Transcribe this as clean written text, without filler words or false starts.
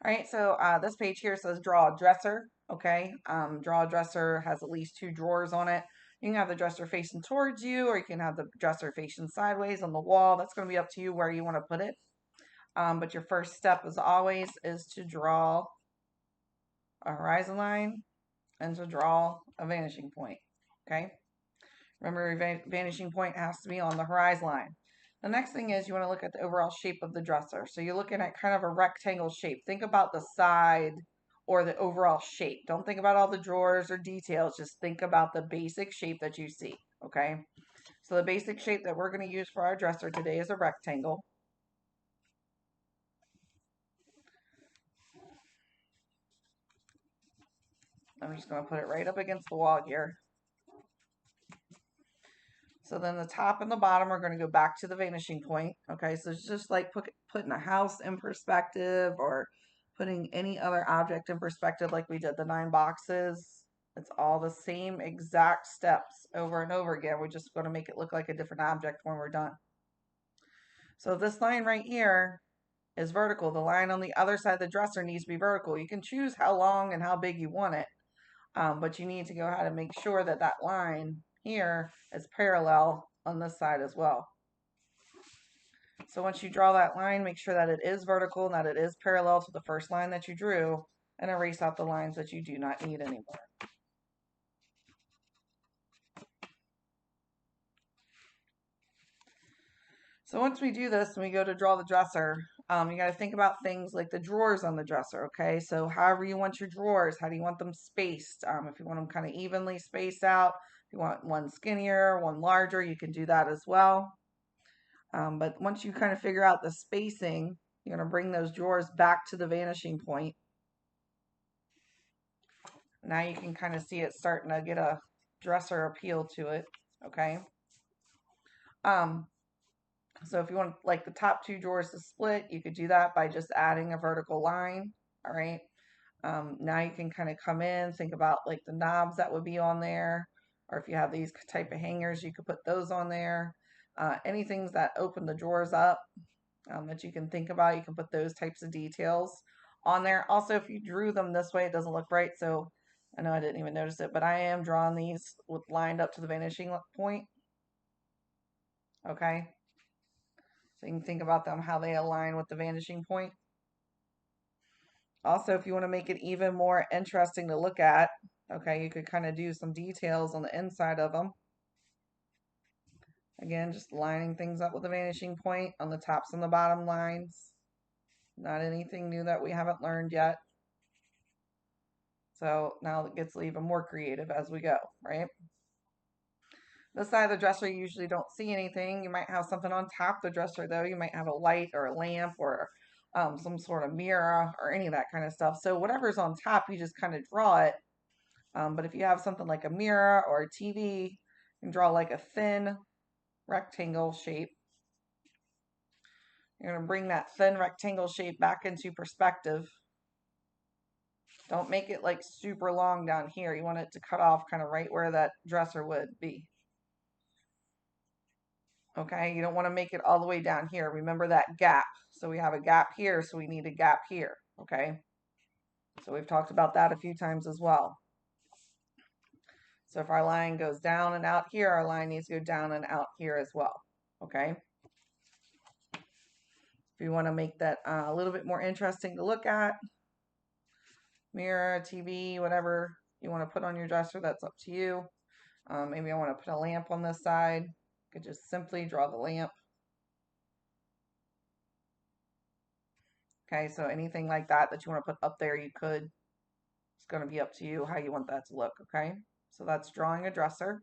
All right, so this page here says draw a dresser. Okay, draw a dresser has at least 2 drawers on it. You can have the dresser facing towards you, or you can have the dresser facing sideways on the wall. That's going to be up to you where you want to put it. But your first step, as always, is to draw a horizon line and to draw a vanishing point. Okay, remember your vanishing point has to be on the horizon line. The next thing is you want to look at the overall shape of the dresser. So you're looking at kind of a rectangle shape. Think about the side or the overall shape. Don't think about all the drawers or details. Just think about the basic shape that you see. Okay. So the basic shape that we're going to use for our dresser today is a rectangle. I'm just going to put it right up against the wall here. So then the top and the bottom are going to go back to the vanishing point. Okay, so it's just like putting a house in perspective or putting any other object in perspective like we did the 9 boxes. It's all the same exact steps over and over again. We're just going to make it look like a different object when we're done. So this line right here is vertical. The line on the other side of the dresser needs to be vertical. You can choose how long and how big you want it, but you need to go ahead and make sure that that line here is parallel on this side as well. So once you draw that line, make sure that it is vertical and that it is parallel to the first line that you drew, and erase out the lines that you do not need anymore. So once we do this and we go to draw the dresser, you got to think about things like the drawers on the dresser, okay? So however you want your drawers, how do you want them spaced? If you want them kind of evenly spaced out, if you want one skinnier, one larger, you can do that as well. But once you kind of figure out the spacing, you're going to bring those drawers back to the vanishing point. Now you can kind of see it starting to get a dresser appeal to it, okay? Um, so if you want like the top 2 drawers to split, you could do that by just adding a vertical line, all right? Now you can kind of come in, think about like the knobs that would be on there, or if you have these type of hangers, you could put those on there. Anything that open the drawers up that you can think about, you can put those types of details on there. Also, if you drew them this way, it doesn't look right, so I know I didn't even notice it, but I am drawing these with lined up to the vanishing point. Okay. So you can think about them, how they align with the vanishing point. Also, if you want to make it even more interesting to look at, okay, you could kind of do some details on the inside of them. Again, just lining things up with the vanishing point on the tops and the bottom lines. Not anything new that we haven't learned yet. So now it gets even more creative as we go, right? This side of the dresser, you usually don't see anything. You might have something on top of the dresser, though. You might have a light or a lamp or some sort of mirror or any of that kind of stuff. So whatever's on top, you just kind of draw it. But if you have something like a mirror or a TV, you can draw like a thin rectangle shape. You're going to bring that thin rectangle shape back into perspective. Don't make it like super long down here. You want it to cut off kind of right where that dresser would be. Okay, you don't want to make it all the way down here. Remember that gap. So we have a gap here, so we need a gap here. Okay, so we've talked about that a few times as well. So if our line goes down and out here, our line needs to go down and out here as well. Okay, if you want to make that a little bit more interesting to look at, mirror, TV, whatever you want to put on your dresser, that's up to you. Maybe I want to put a lamp on this side. You could just simply draw the lamp. Okay, so anything like that that you want to put up there, you could. It's going to be up to you how you want that to look, okay? So that's drawing a dresser.